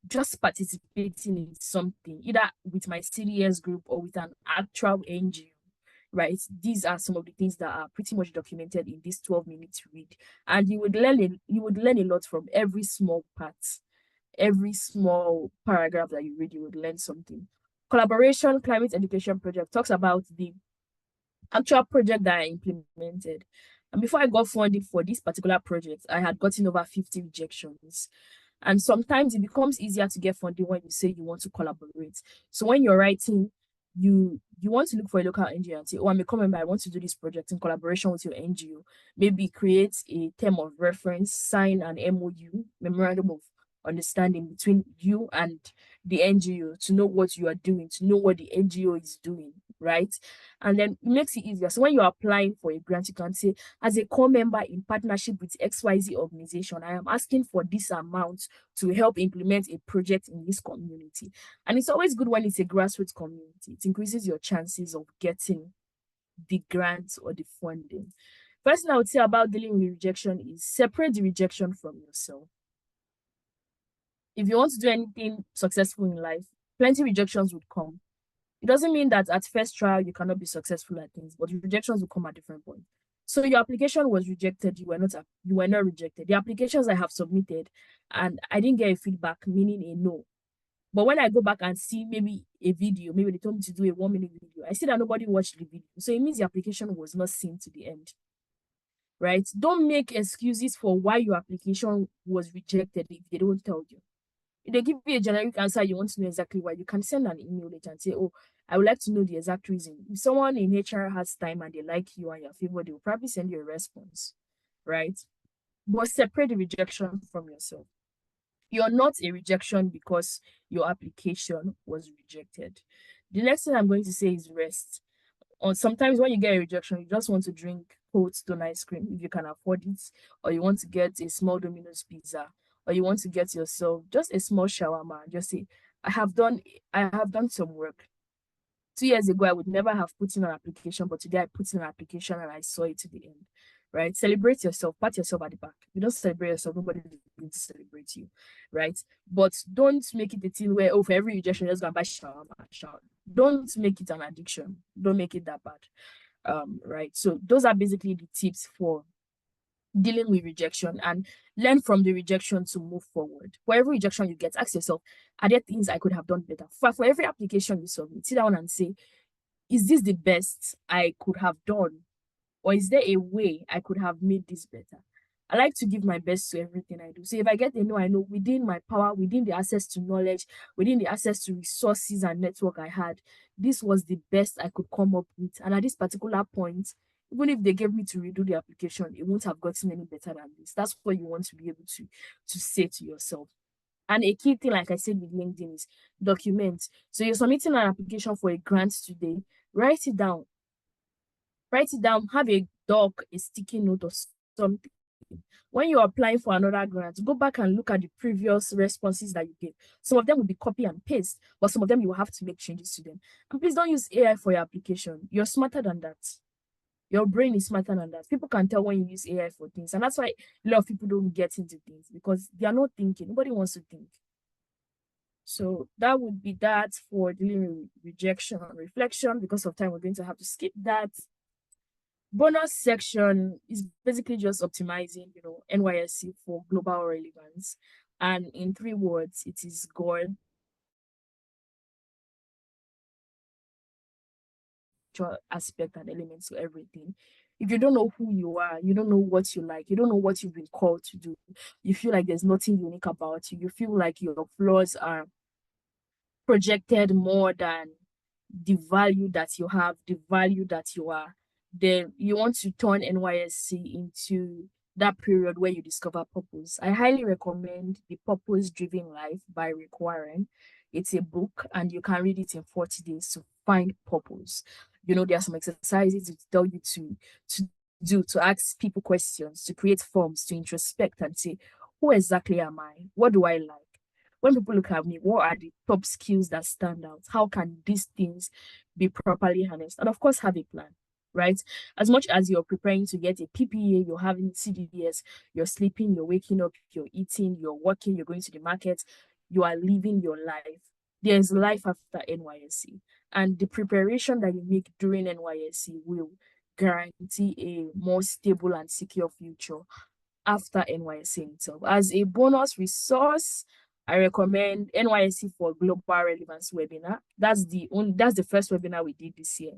just participating in something, either with my CDS group or with an actual NGO, right? These are some of the things that are pretty much documented in this 12-minute read. And you would learn a lot from every small part, every small paragraph that you read, you would learn something. Collaboration Climate Education Project talks about the actual project that I implemented. And before I got funding for this particular project, I had gotten over 50 rejections. And sometimes it becomes easier to get funding when you say you want to collaborate. So when you're writing, you want to look for a local NGO and say, oh, I'm a core member, I want to do this project in collaboration with your NGO. Maybe create a term of reference, sign an MOU, memorandum of understanding between you and the NGO to know what you are doing, to know what the NGO is doing, right? And then it makes it easier. So when you're applying for a grant, you can say, as a core member in partnership with XYZ organization, I am asking for this amount to help implement a project in this community. And it's always good when it's a grassroots community. It increases your chances of getting the grant or the funding. First thing I would say about dealing with rejection is separate the rejection from yourself. If you want to do anything successful in life, plenty rejections would come. It doesn't mean that at first trial you cannot be successful at things, but rejections will come at different points. So your application was rejected, you were not rejected. The applications I have submitted and I didn't get a feedback, meaning a no. But when I go back and see maybe a video, maybe they told me to do a 1-minute video, I see that nobody watched the video. So it means the application was not seen to the end, right? Don't make excuses for why your application was rejected if they don't tell you. If they give you a generic answer, you want to know exactly why, you can send an email later and say, oh, I would like to know the exact reason. If someone in HR has time and they like you and your favor, they will probably send you a response, right? But separate the rejection from yourself. You're not a rejection because your application was rejected. The next thing I'm going to say is rest. Or sometimes when you get a rejection, you just want to drink cold stone ice cream if you can afford it, or you want to get a small Domino's pizza, or you want to get yourself just a small shawarma. Just say, I have done some work. 2 years ago, I would never have put in an application, but today I put in an application and I saw it to the end, right? Celebrate yourself, pat yourself at the back. If you don't celebrate yourself, nobody is going to celebrate you, right? But don't make it a thing where, oh, for every rejection, just go and buy shawarma. Don't make it an addiction. Don't make it that bad, right? So those are basically the tips for dealing with rejection, and learn from the rejection to move forward. For every rejection you get, ask yourself, are there things I could have done better? For every application you submit, sit down and say, is this the best I could have done? Or is there a way I could have made this better? I like to give my best to everything I do. So if I get a no, I know within my power, within the access to knowledge, within the access to resources and network I had, this was the best I could come up with. And at this particular point, even if they gave me to redo the application, it won't have gotten any better than this. That's what you want to be able to say to yourself. And a key thing, like I said with LinkedIn, is document. So you're submitting an application for a grant today, write it down. Write it down, have a doc, a sticky note or something. When you're applying for another grant, go back and look at the previous responses that you gave. Some of them will be copy and paste, but some of them you will have to make changes to them. And please don't use AI for your application. You're smarter than that. Your brain is smarter than that. People can tell when you use AI for things. And that's why a lot of people don't get into things, because they are not thinking. Nobody wants to think. So that would be that for dealing with rejection and reflection. Because of time, we're going to have to skip that. Bonus section is basically just optimizing, NYSC for global relevance. And in 3 words, it is God, aspect and elements to everything. If you don't know who you are, you don't know what you like, you don't know what you've been called to do, you feel like there's nothing unique about you, you feel like your flaws are projected more than the value that you have, the value that you are, then you want to turn NYSC into that period where you discover purpose. I highly recommend The Purpose Driven Life by Rick Warren. It's a book and you can read it in 40 days to find purpose. There are some exercises to tell you to do, to ask people questions, to create forms, to introspect and say, who exactly am I? What do I like? When people look at me, what are the top skills that stand out? How can these things be properly harnessed? And of course, have a plan, right? As much as you're preparing to get a PPA, you're having CDS, you're sleeping, you're waking up, you're eating, you're working, you're going to the market, you are living your life. There's life after NYSC, and the preparation that you make during NYSC will guarantee a more stable and secure future after NYSC itself. As a bonus resource, I recommend NYSC for Global Relevance webinar. That's the first webinar we did this year,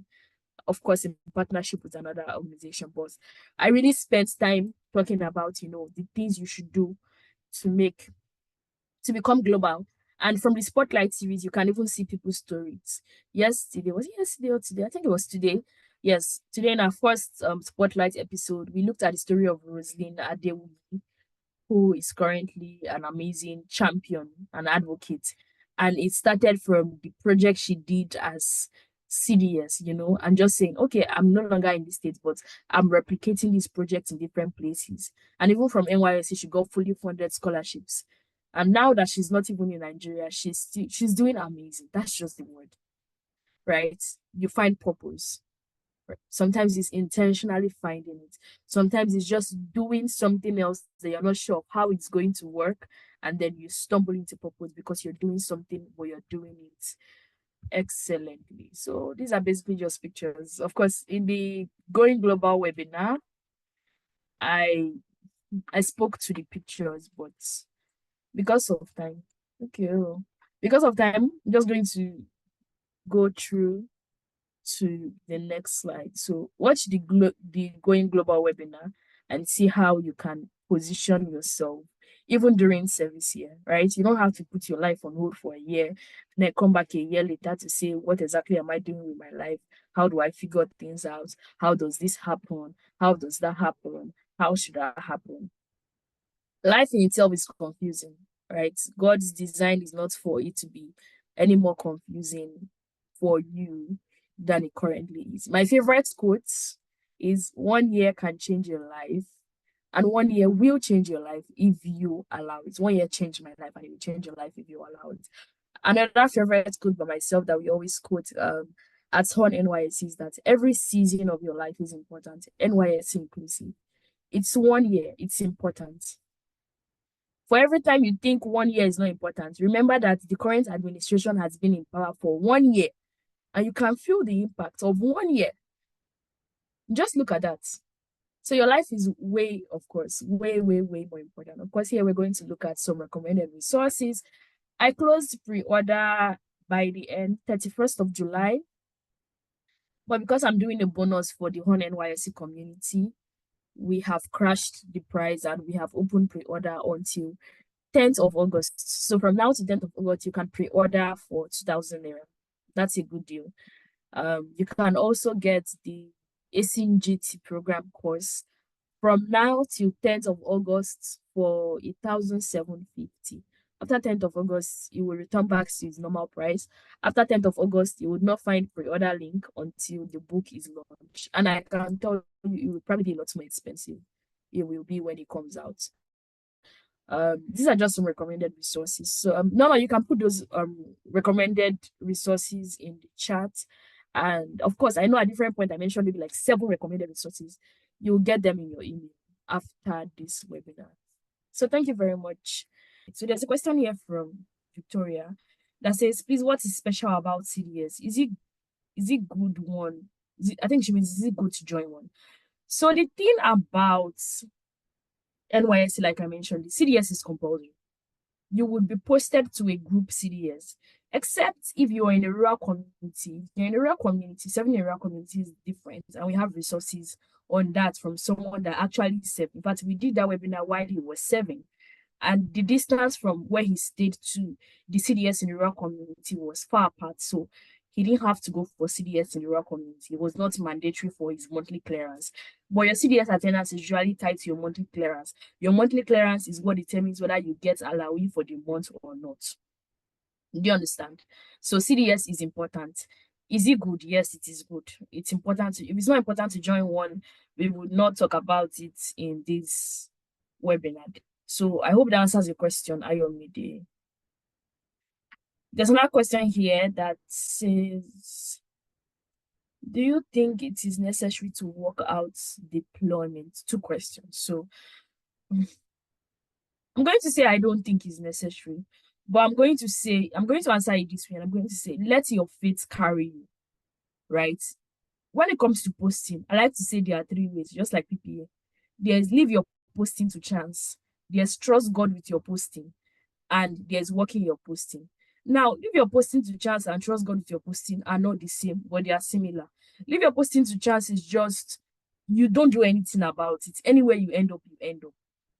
of course, in partnership with another organization. But I really spent time talking about, the things you should do to become global. And from the Spotlight series, you can even see people's stories. Yesterday, was it yesterday or today? I think it was today. Yes, today in our first Spotlight episode, we looked at the story of Rosalyn Adewu, who is currently an amazing champion and advocate. And it started from the project she did as CDS, and just saying, okay, I'm no longer in the States, but I'm replicating this project in different places. And even from NYSC, she got fully funded scholarships. And now that she's not even in Nigeria, she's doing amazing. That's just the word, right? You find purpose. Sometimes it's intentionally finding it. Sometimes it's just doing something else that you're not sure of how it's going to work, and then you stumble into purpose because you're doing something or you're doing it excellently. So these are basically just pictures. Of course, in the Going Global webinar, I spoke to the pictures, but because of time, because of time, I'm just going to go through to the next slide. So watch the Going Global webinar and see how you can position yourself even during service year, right? You don't have to put your life on hold for a year and then come back a year later to say, what exactly am I doing with my life? How do I figure things out? How does this happen? How does that happen? How should that happen? Life in itself is confusing, right? God's design is not for it to be any more confusing for you than it currently is. My favorite quote is 1 year can change your life, and 1 year will change your life if you allow it. 1 year changed my life, and it will change your life if you allow it. Another favorite quote by myself that we always quote at Hone NYSC is that every season of your life is important, NYSC inclusive. It's 1 year, it's important. For every time you think 1 year is not important, remember that the current administration has been in power for 1 year, and you can feel the impact of 1 year. Just look at that. So your life is way, of course, way, way, way more important. Of course, here we're going to look at some recommended resources. I closed pre-order by the 31st of July. But because I'm doing a bonus for the Hone NYSC community, we have crashed the price and we have opened pre-order until 10th of August. So from now to 10th of August, you can pre-order for 2,000 naira. That's a good deal. You can also get the ASIN GT program course from now till 10th of August for 1,750. After 10th of August, it will return back to its normal price. After 10th of August, you would not find pre-order link until the book is launched. And I can tell you, it will probably be a lot more expensive. It will be when it comes out. These are just some recommended resources. So Norma, you can put those recommended resources in the chat. And of course, I know at different point I mentioned maybe like 7 recommended resources. You'll get them in your email after this webinar. So thank you very much. So there's a question here from Victoria that says, please, what is special about CDS? Is it good one? I think she means, is it good to join one? So the thing about NYSC, like I mentioned, the CDS is compulsory. You would be posted to a group CDS, except if you're in a rural community. You're in a rural community, serving a rural community is different, and we have resources on that from someone that actually served. In fact, we did that webinar while he was serving, and the distance from where he stayed to the CDS in the rural community was far apart. So he didn't have to go for CDS in the rural community. It was not mandatory for his monthly clearance. But your CDS attendance is usually tied to your monthly clearance. Your monthly clearance is what determines whether you get allowee for the month or not. Do you understand? So CDS is important. Is it good? Yes, it is good. It's important. If it's not important to join one, we would not talk about it in this webinar. So I hope that answers your question, Ayomide. There's another question here that says, do you think it is necessary to work out deployment? 2 questions. So I'm going to say I don't think it's necessary, But I'm going to answer it this way, and I'm going to say, let your faith carry you, right? When it comes to posting, I like to say there are three ways, just like PPA. There's leave your posting to chance. There's trust God with your posting, and there's working your posting. Now, leave your posting to chance and trust God with your posting are not the same, but they are similar. Leave your posting to chance is just you don't do anything about it. Anywhere you end up, you end up.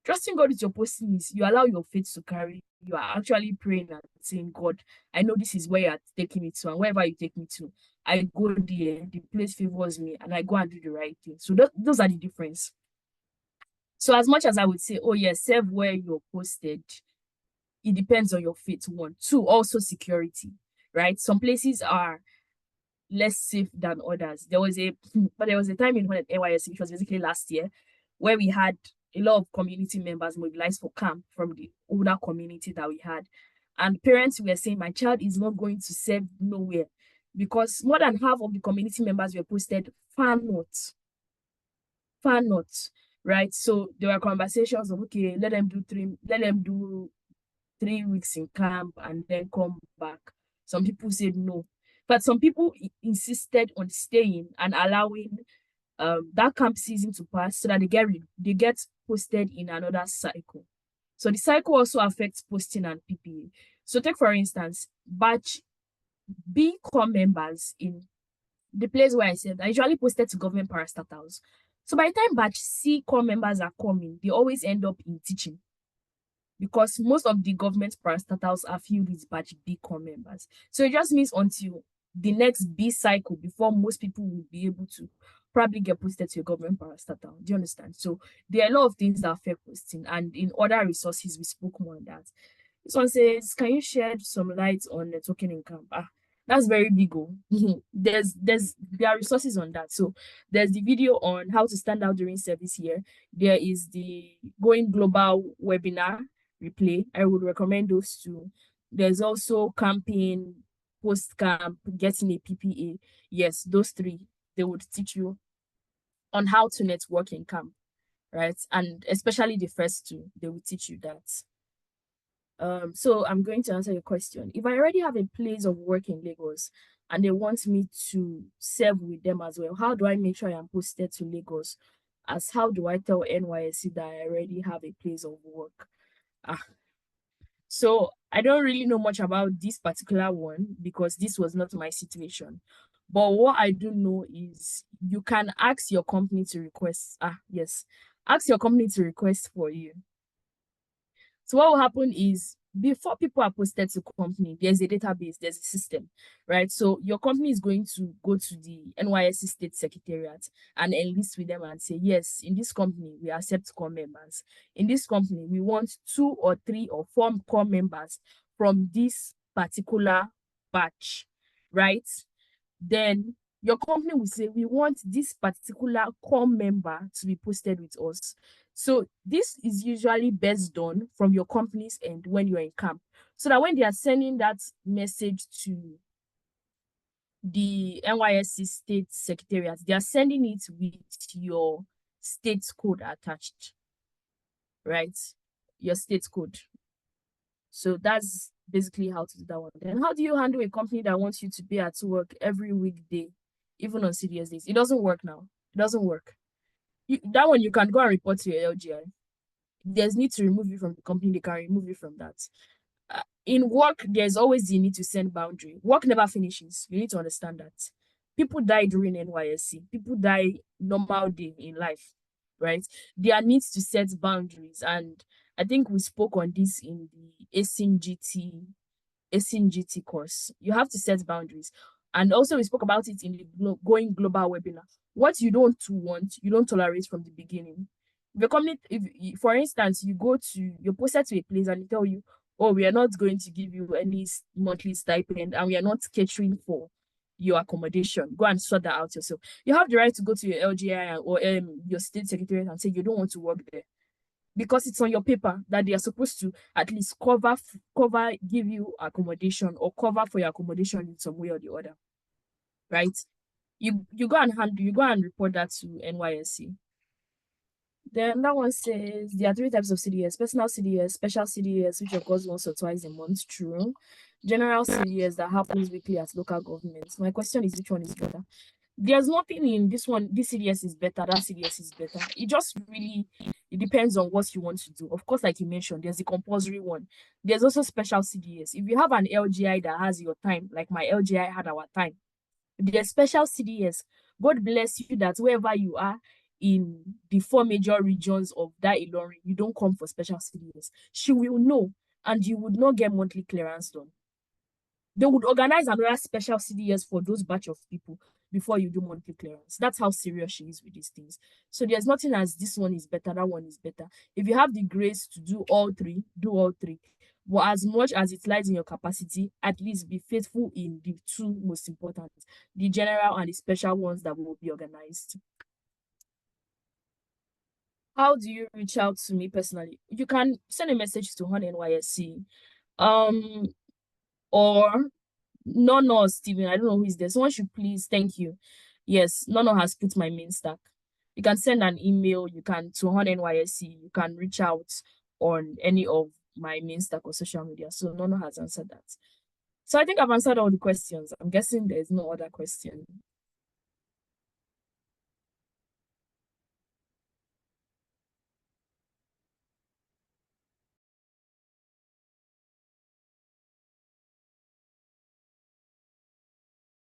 Trusting God with your posting is you allow your faith to carry. You are actually praying and saying, God, I know this is where you're taking me to, and wherever you take me to, I go there, the place favors me, and I go and do the right thing. So those are the difference. So as much as I would say, oh yes, serve where you're posted, it depends on your faith. One, two, also security, right? Some places are less safe than others. There was a time in Hone NYSC, which was basically last year, where we had a lot of community members mobilized for camp from the older community that we had. And parents were saying, my child is not going to serve nowhere, because more than half of the community members were posted far north, right? So there were conversations of, okay, let them do 3 weeks in camp and then come back. Some people said no, but some people insisted on staying and allowing that camp season to pass so that they get posted in another cycle. So the cycle also affects posting and PPA. So take for instance, batch B core members in the place where I said I usually posted to government parastatals. So by the time batch C core members are coming, they always end up in teaching, because most of the government parastatals are filled with batch B core members. So it just means until the next B cycle before most people will be able to probably get posted to a government parastatal. Do you understand? So there are a lot of things that affect posting, and in other resources we spoke more on that. This one says, can you shed some light on networking in camp? That's very big. There are resources on that. So there's the video on how to stand out during service here. There is the Going Global webinar replay. I would recommend those two. There's also camping, post camp, getting a PPA. Yes, those three, they would teach you on how to network in camp, right? And especially the first two, they will teach you that. So I'm going to answer your question. If I already have a place of work in Lagos and they want me to serve with them as well, how do I make sure I am posted to Lagos? As how do I tell NYSC that I already have a place of work? So I don't really know much about this particular one because this was not my situation. But what I do know is you can ask your company to request. Ask your company to request for you. So what will happen is before people are posted to company, there's a database, there's a system, right? So your company is going to go to the NYSC State Secretariat and enlist with them and say, yes, in this company, we accept core members. In this company, we want 2 or 3 or 4 core members from this particular batch, right? Then your company will say, we want this particular core member to be posted with us. So this is usually best done from your company's end when you're in camp, so that when they are sending that message to the NYSC State Secretariat, they are sending it with your state code attached, right? Your state code. So that's basically how to do that one. Then how do you handle a company that wants you to be at work every weekday, even on CDS days? It doesn't work now. It doesn't work. That one you can go and report to your LGI. There's need to remove you from the company, they can remove you from that. In work, there's always the need to send boundary. Work never finishes. You need to understand that. People die during NYSC. People die normal day in life, right? There needs to set boundaries. And I think we spoke on this in the ASIN course. You have to set boundaries. And also we spoke about it in the Going Global webinar. What you don't want, you don't tolerate from the beginning. If for instance, you're posted to a place and they tell you, oh, we are not going to give you any monthly stipend and we are not catering for your accommodation. Go and sort that out yourself. You have the right to go to your LGI or your state secretariat and say you don't want to work there, because it's on your paper that they are supposed to at least give you accommodation or cover for your accommodation in some way or the other, right? You go and report that to NYSC. Then that one says there are three types of CDS: personal CDS, special CDS, which occurs once or twice a month, true. General CDS that happens weekly at local governments. My question is, which one is better? There's nothing in this one. This CDS is better, that CDS is better. It just really, it depends on what you want to do. Of course, like you mentioned, there's the compulsory one. There's also special CDS. If you have an LGI that has your time, like my LGI had our time, there's special CDS. God bless you that wherever you are in the 4 major regions of that Ilorin, you don't come for special CDS. She will know, and you would not get monthly clearance done. They would organize another special CDS for those batch of people before you do monthly clearance. That's how serious she is with these things. So there's nothing as this one is better, that one is better. If you have the grace to do all three, do all three. But as much as it lies in your capacity, at least be faithful in the two most important, the general and the special ones that will be organized. How do you reach out to me personally? You can send a message to Hone NYSC. Or Nono Steven, I don't know who is there. Someone should please, thank you. Yes, Nono has put my main stack. You can send an email, you can to Hone NYSC, you can reach out on any of my main stack or social media. So Nono has answered that. So I think I've answered all the questions. I'm guessing there's no other question.